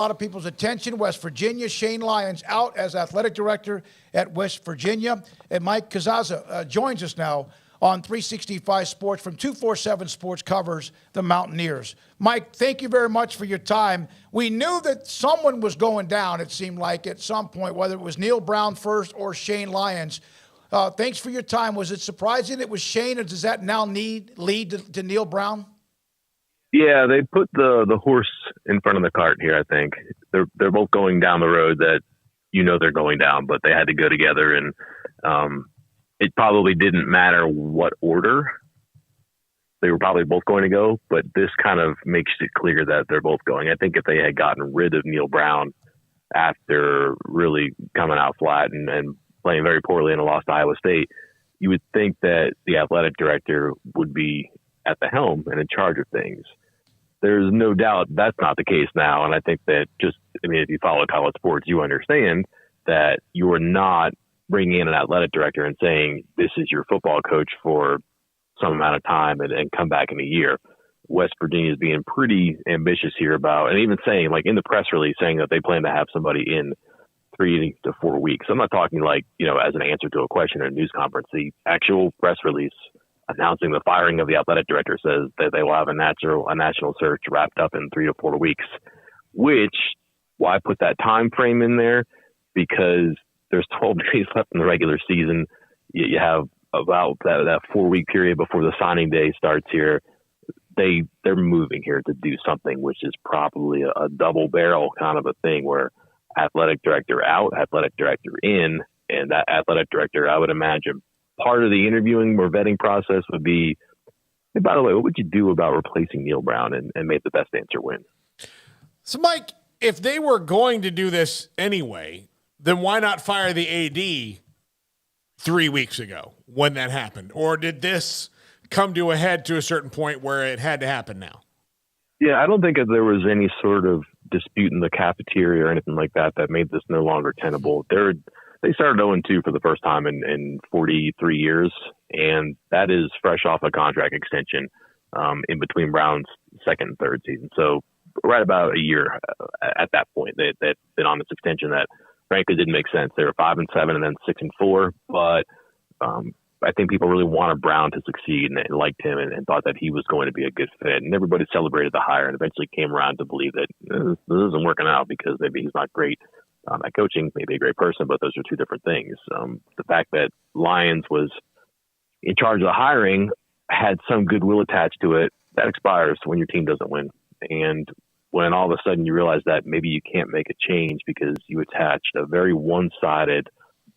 A lot of people's attention. West Virginia, Shane Lyons out as athletic director at West Virginia. And Mike Casazza joins us now on 365 Sports from 247 Sports, covers the Mountaineers. Mike, thank you very much for your time. We knew that someone was going down, it seemed like, at some point, whether it was Neal Brown first or Shane Lyons. Thanks for your time. Was it surprising it was Shane, or does that now lead to Neal Brown? Yeah, they put the horse in front of the cart here, I think. They're both going down the road that they're going down, but they had to go together, and it probably didn't matter what order they were probably both going to go, but this kind of makes it clear that they're both going. I think if they had gotten rid of Neal Brown after really coming out flat and playing very poorly in a loss to Iowa State, you would think that the athletic director would be at the helm and in charge of things. There's no doubt that's not the case now. And I think that if you follow college sports, you understand that you are not bringing in an athletic director and saying, this is your football coach for some amount of time and come back in a year. West Virginia is being pretty ambitious here about, and even saying, like in the press release, saying that they plan to have somebody in 3 to 4 weeks. I'm not talking as an answer to a question in a news conference. The actual press release announcing the firing of the athletic director says that they will have a national search wrapped up in 3 to 4 weeks, why put that time frame in there? Because there's 12 days left in the regular season. You have about that 4 week period before the signing day starts here. They're moving here to do something, which is probably a double barrel kind of a thing where athletic director out, athletic director in, and that athletic director, I would imagine, part of the interviewing or vetting process would be, hey, by the way, what would you do about replacing Neal Brown and make the best answer win? So, Mike, if they were going to do this anyway, then why not fire the AD 3 weeks ago when that happened? Or did this come to a head to a certain point where it had to happen now? Yeah, I don't think that there was any sort of dispute in the cafeteria or anything like that made this no longer tenable. They started 0-2 for the first time in 43 years, and that is fresh off a contract extension in between Brown's second and third season. So right about a year at that point, they'd been on this extension that frankly didn't make sense. They were 5-7 and then 6-4, but I think people really wanted Brown to succeed and liked him and thought that he was going to be a good fit. And everybody celebrated the hire and eventually came around to believe that this isn't working out because maybe he's not great at coaching, maybe a great person, but those are two different things. The fact that Lyons was in charge of the hiring had some goodwill attached to it, that expires when your team doesn't win. And when all of a sudden you realize that maybe you can't make a change because you attached a very one-sided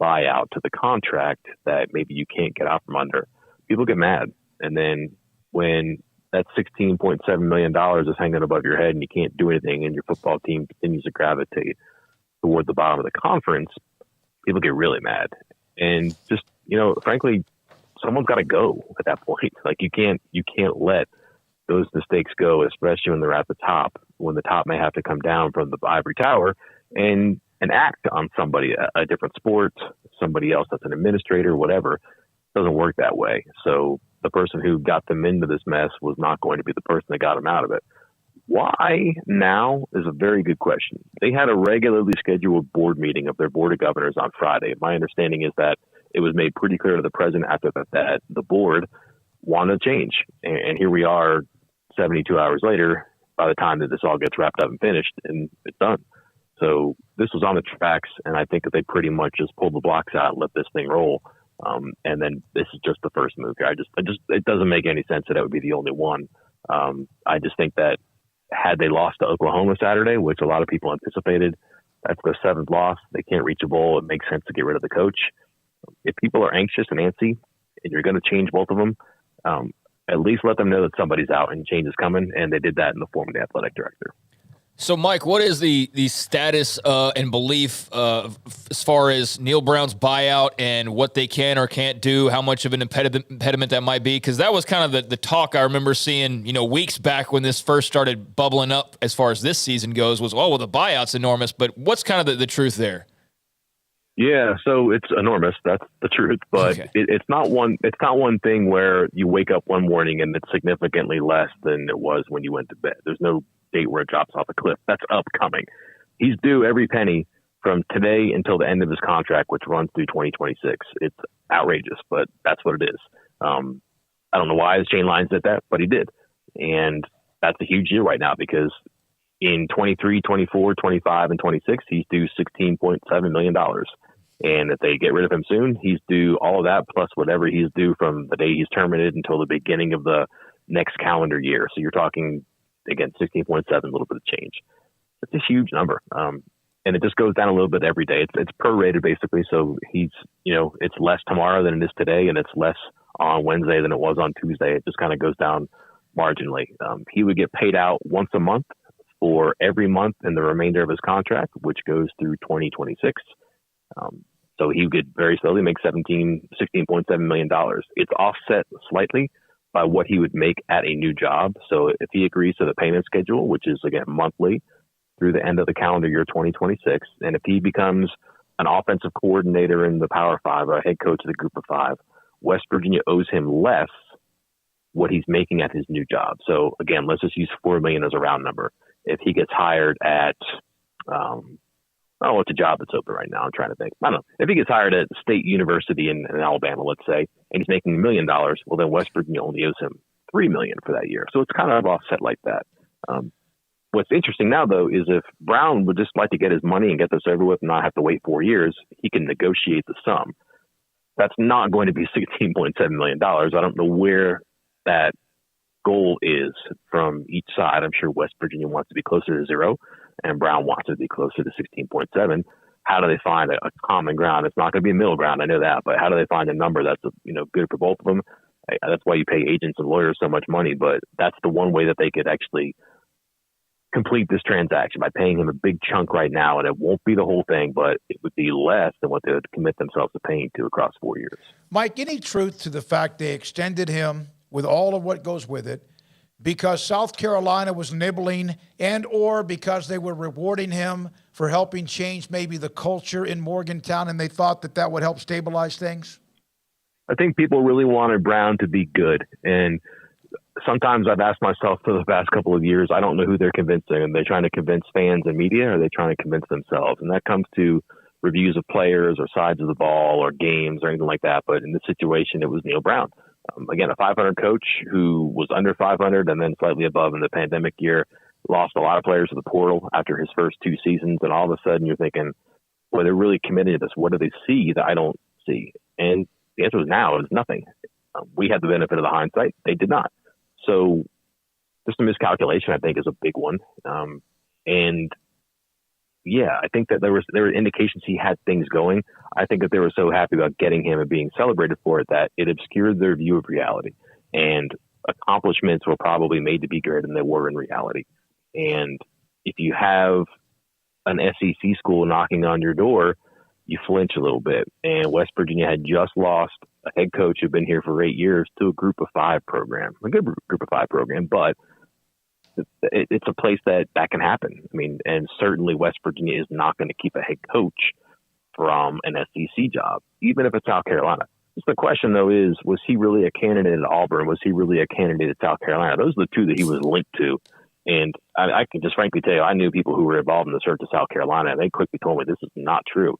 buyout to the contract that maybe you can't get out from under, people get mad. And then when that $16.7 million is hanging above your head and you can't do anything and your football team continues to gravitate toward the bottom of the conference, people get really mad. And just, frankly, someone's got to go at that point. Like you can't let those mistakes go, especially when they're at the top, when the top may have to come down from the ivory tower and act on somebody, a different sport, somebody else that's an administrator, whatever. It doesn't work that way. So the person who got them into this mess was not going to be the person that got them out of it. Why now is a very good question. They had a regularly scheduled board meeting of their board of governors on Friday. My understanding is that it was made pretty clear to the president after that the board wanted to change. And here we are 72 hours later, by the time that this all gets wrapped up and finished, and it's done. So this was on the tracks, and I think that they pretty much just pulled the blocks out and let this thing roll. And then this is just the first move here. It doesn't make any sense that it would be the only one. I just think that had they lost to Oklahoma Saturday, which a lot of people anticipated, that's their seventh loss. They can't reach a bowl. It makes sense to get rid of the coach. If people are anxious and antsy, and you're going to change both of them, at least let them know that somebody's out and change is coming. And they did that in the form of the athletic director. So, Mike, what is the status and belief as far as Neal Brown's buyout and what they can or can't do, how much of an impediment that might be? Because that was kind of the talk I remember seeing, weeks back when this first started bubbling up as far as this season goes was, the buyout's enormous. But what's kind of the truth there? Yeah, so it's enormous. That's the truth. But okay. It's not one thing where you wake up one morning and it's significantly less than it was when you went to bed. There's no date where it drops off a cliff. That's upcoming. he's due every penny from today until the end of his contract, which runs through 2026. It's outrageous, but that's what it is. I don't know why Shane Lyons did that, but he did. And that's a huge year right now because in 23, 24, 25, and 26, he's due $16.7 million. And if they get rid of him soon, he's due all of that plus whatever he's due from the day he's terminated until the beginning of the next calendar year. So you're talking, again, 16.7, a little bit of change. It's a huge number. And it just goes down a little bit every day. It's prorated basically. So he's, it's less tomorrow than it is today, and it's less on Wednesday than it was on Tuesday. It just kind of goes down marginally. He would get paid out once a month for every month in the remainder of his contract, which goes through 2026. So he would very slowly make $16.7 million. It's offset slightly by what he would make at a new job. So if he agrees to the payment schedule, which is again monthly through the end of the calendar year 2026, and if he becomes an offensive coordinator in the Power Five or a head coach of the Group of Five, West Virginia owes him less what he's making at his new job. So again, let's just use $4 million as a round number. If he gets hired at, I don't know what's a job that's open right now. I'm trying to think. I don't know. If he gets hired at State University in Alabama, let's say, and he's making $1 million, well, then West Virginia only owes him $3 million for that year. So it's kind of offset like that. What's interesting now, though, is if Brown would just like to get his money and get this over with and not have to wait 4 years, he can negotiate the sum. That's not going to be $16.7 million. I don't know where that goal is from each side. I'm sure West Virginia wants to be closer to zero and Brown wants to be closer to 16.7. How do they find a common ground? It's not going to be a middle ground. I know that, but how do they find a number that's good for both of them? That's why you pay agents and lawyers so much money, but that's the one way that they could actually complete this transaction by paying him a big chunk right now. And it won't be the whole thing, but it would be less than what they would commit themselves to paying to across 4 years. Mike, any truth to the fact they extended him with all of what goes with it because South Carolina was nibbling and or because they were rewarding him for helping change maybe the culture in Morgantown and they thought that would help stabilize things? I think people really wanted Brown to be good. And sometimes I've asked myself for the past couple of years, I don't know who they're convincing. Are they trying to convince fans and media, or are they trying to convince themselves? And that comes to reviews of players or sides of the ball or games or anything like that. But in this situation, it was Neal Brown. Again, a 500 coach who was under 500 and then slightly above in the pandemic year, lost a lot of players to the portal after his first 2 seasons. And all of a sudden you're thinking, well, they're really committed to this. What do they see that I don't see? And the answer is now is nothing. We had the benefit of the hindsight. They did not. So just a miscalculation, I think, is a big one. And yeah, I think that there were indications he had things going. I think that they were so happy about getting him and being celebrated for it that it obscured their view of reality. And accomplishments were probably made to be greater than they were in reality. And if you have an SEC school knocking on your door, you flinch a little bit. And West Virginia had just lost a head coach who'd been here for 8 years to a Group of Five program, a good Group of Five program, but it's a place that can happen. I mean, and certainly West Virginia is not going to keep a head coach from an SEC job, even if it's South Carolina. Just the question, though, is, was he really a candidate at Auburn? Was he really a candidate at South Carolina? Those are the two that he was linked to. And I can just frankly tell you, I knew people who were involved in the search of South Carolina, and they quickly told me this is not true.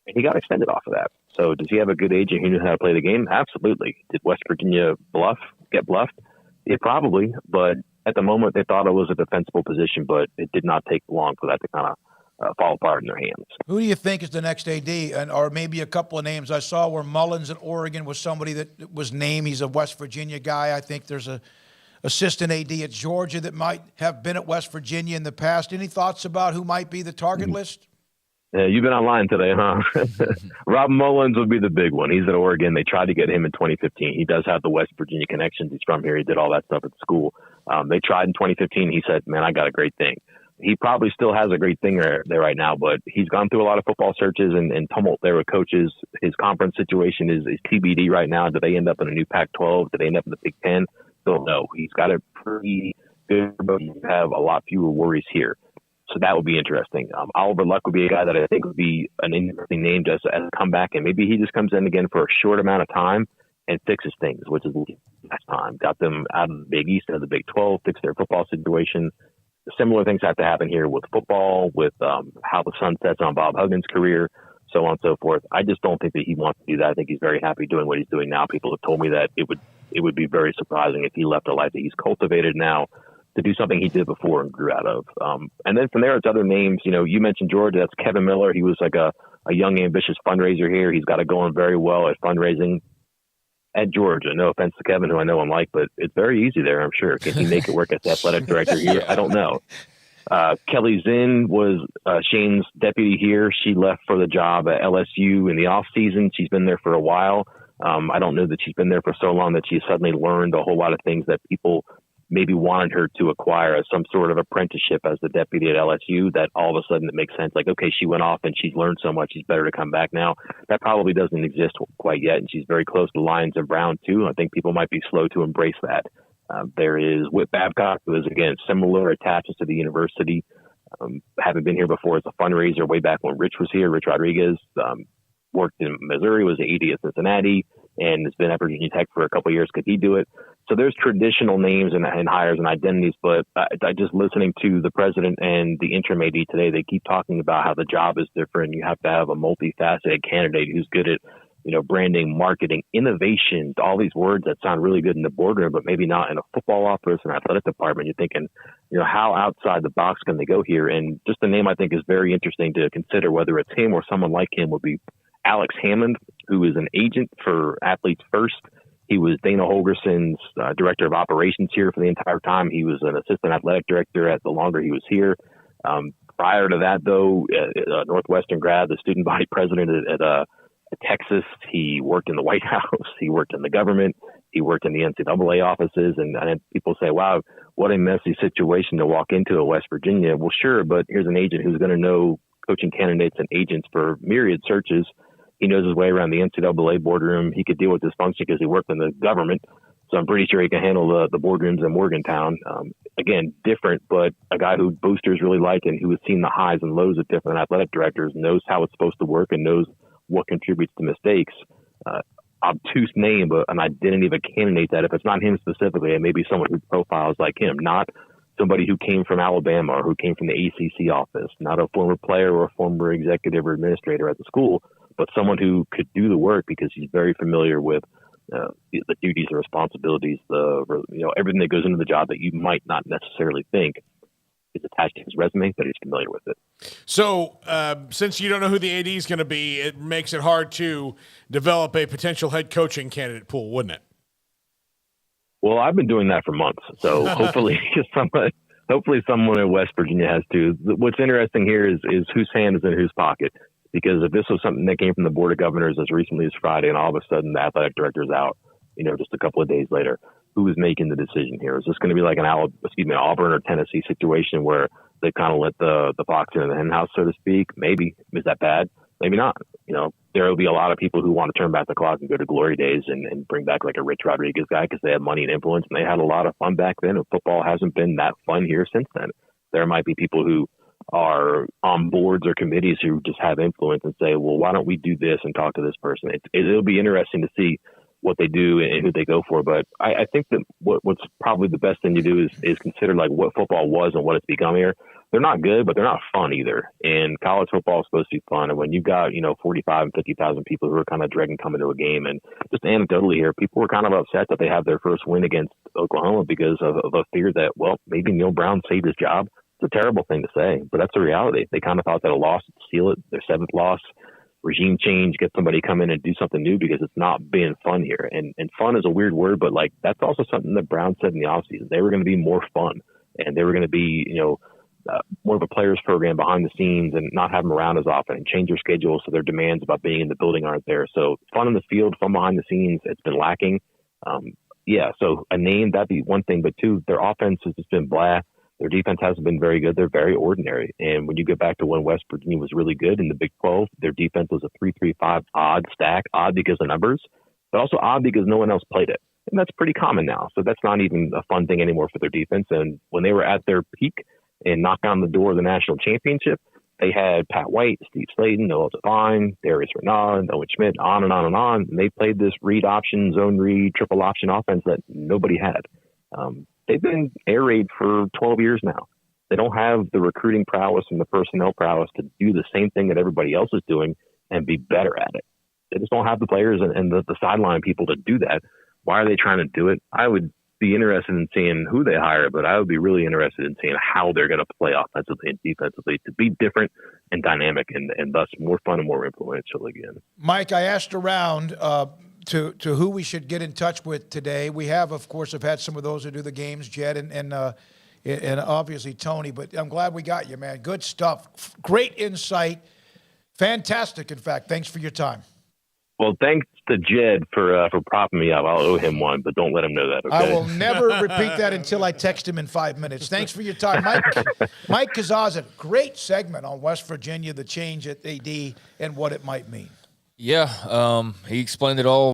And he got extended off of that. So does he have a good agent who knew how to play the game? Absolutely. Did West Virginia get bluffed? Yeah, probably. But at the moment, they thought it was a defensible position, but it did not take long for that to kind of fall apart in their hands. Who do you think is the next AD? Or maybe a couple of names I saw where Mullins at Oregon was somebody that was named. He's a West Virginia guy. I think there's a assistant AD at Georgia that might have been at West Virginia in the past. Any thoughts about who might be the target list? You've been online today, huh? Rob Mullins would be the big one. He's at Oregon. They tried to get him in 2015. He does have the West Virginia connections. He's from here. He did all that stuff at school. They tried in 2015. He said, man, I got a great thing. He probably still has a great thing there right now, but he's gone through a lot of football searches and tumult there with coaches. His conference situation is TBD right now. Do they end up in a new Pac-12? Do they end up in the Big Ten? Don't know. He's got it pretty good, but you have a lot fewer worries here. So that would be interesting. Oliver Luck would be a guy that I think would be an interesting name just as a comeback, and maybe he just comes in again for a short amount of time and fixes things, which is last time. Got them out of the Big East and the Big 12, fixed their football situation. similar things have to happen here with football, with how the sun sets on Bob Huggins' career, so on and so forth. I just don't think that he wants to do that. I think he's very happy doing what he's doing now. People have told me that it would be very surprising if he left a life that he's cultivated now to do something he did before and grew out of. And then from there, it's other names. You mentioned Georgia. That's Kevin Miller. He was like a young, ambitious fundraiser here. He's got it going very well at fundraising at Georgia. No offense to Kevin, who I know and like, but it's very easy there, I'm sure. Can he make it work as the athletic director here? I don't know. Kelly Zinn was Shane's deputy here. She left for the job at LSU in the off season. She's been there for a while. I don't know that she's been there for so long that she suddenly learned a whole lot of things that people maybe wanted her to acquire as some sort of apprenticeship as the deputy at LSU, that all of a sudden it makes sense. Like, okay, she went off and she's learned so much, she's better to come back now. That probably doesn't exist quite yet. And she's very close to Lyons and Brown too. I think people might be slow to embrace that. There is Whit Babcock, who is, again, similar, attaches to the university. Having been here before as a fundraiser way back when Rich was here. Rich Rodriguez worked in Missouri, was the AD at Cincinnati, and has been at Virginia Tech for a couple of years. Could he do it? So there's traditional names and hires and identities, but I just listening to the president and the interim AD today, they keep talking about how the job is different. You have to have a multifaceted candidate who's good at, branding, marketing, innovation, all these words that sound really good in the boardroom, but maybe not in a football office and athletic department. You're thinking, how outside the box can they go here? And just the name I think is very interesting to consider, whether it's him or someone like him, would be Alex Hammond, who is an agent for Athletes First. He was Dana Holgerson's director of operations here for the entire time. He was an assistant athletic director at the longer he was here. Prior to that, though, a Northwestern grad, the student body president at Texas. He worked in the White House. He worked in the government. He worked in the NCAA offices. And people say, wow, what a messy situation to walk into at West Virginia. Well, sure, but here's an agent who's going to know coaching candidates and agents for myriad searches. He knows his way around the NCAA boardroom. He could deal with dysfunction because he worked in the government. So I'm pretty sure he can handle the boardrooms in Morgantown. Again, different, but a guy who boosters really like and who has seen the highs and lows of different athletic directors, knows how it's supposed to work and knows what contributes to mistakes. Obtuse name, but an identity of a candidate that if it's not him specifically, it may be someone who profiles like him, not somebody who came from Alabama or who came from the ACC office, not a former player or a former executive or administrator at the school, but someone who could do the work because he's very familiar with the duties and responsibilities, everything that goes into the job that you might not necessarily think is attached to his resume, but he's familiar with it. So since you don't know who the AD is going to be, it makes it hard to develop a potential head coaching candidate pool, wouldn't it? Well, I've been doing that for months. So hopefully someone in West Virginia has too. What's interesting here is whose hand is in whose pocket. Because if this was something that came from the Board of Governors as recently as Friday and all of a sudden the athletic director's out, just a couple of days later, who is making the decision here? Is this going to be like an Auburn or Tennessee situation where they kind of let the fox in the hen house, so to speak? Maybe. Is that bad? Maybe not. There will be a lot of people who want to turn back the clock and go to glory days and bring back like a Rich Rodriguez guy because they have money and influence and they had a lot of fun back then. And football hasn't been that fun here since then. There might be people who are on boards or committees who just have influence and say, well, why don't we do this and talk to this person? It'll be interesting to see what they do and who they go for. But I think that what's probably the best thing to do is consider like what football was and what it's become here. They're not good, but they're not fun either. And college football is supposed to be fun. And when you've got, 45 and 50,000 people who are kind of dreading coming to a game, and just anecdotally here, people were kind of upset that they have their first win against Oklahoma because of a fear that, well, maybe Neal Brown saved his job. It's a terrible thing to say, but that's the reality. They kind of thought that a loss would seal it, their seventh loss, regime change, get somebody come in and do something new because it's not being fun here. And fun is a weird word, but like that's also something that Brown said in the offseason. They were going to be more fun and they were going to be, more of a players program behind the scenes and not have them around as often and change their schedule so their demands about being in the building aren't there. So fun in the field, fun behind the scenes, it's been lacking. So a name, that'd be one thing, but two, their offense has just been blah. Their defense hasn't been very good. They're very ordinary. And when you go back to when West Virginia was really good in the Big 12, their defense was a 3-3-5 odd stack, odd because of numbers, but also odd because no one else played it. And that's pretty common now. So that's not even a fun thing anymore for their defense. And when they were at their peak and knocked on the door of the national championship, they had Pat White, Steve Slayton, Noah Devine, Darius Renard, Owen Schmidt, on and on and on. And they played this read option, zone read, triple option offense that nobody had. They've been air raid for 12 years now. They don't have the recruiting prowess and the personnel prowess to do the same thing that everybody else is doing and be better at it. They just don't have the players and the sideline people to do that. Why are they trying to do it? I would be interested in seeing who they hire, but I would be really interested in seeing how they're going to play offensively and defensively to be different and dynamic and thus more fun and more influential again. Mike, I asked around to who we should get in touch with today. We have, of course, had some of those who do the games, Jed and obviously Tony, but I'm glad we got you, man. Good stuff. Great insight. Fantastic, in fact. Thanks for your time. Well, thanks to Jed for propping me up. I'll owe him one, but don't let him know that, okay? I will never repeat that until I text him in 5 minutes. Thanks for your time. Mike Casazza, great segment on West Virginia, the change at AD and what it might mean. Yeah, he explained it all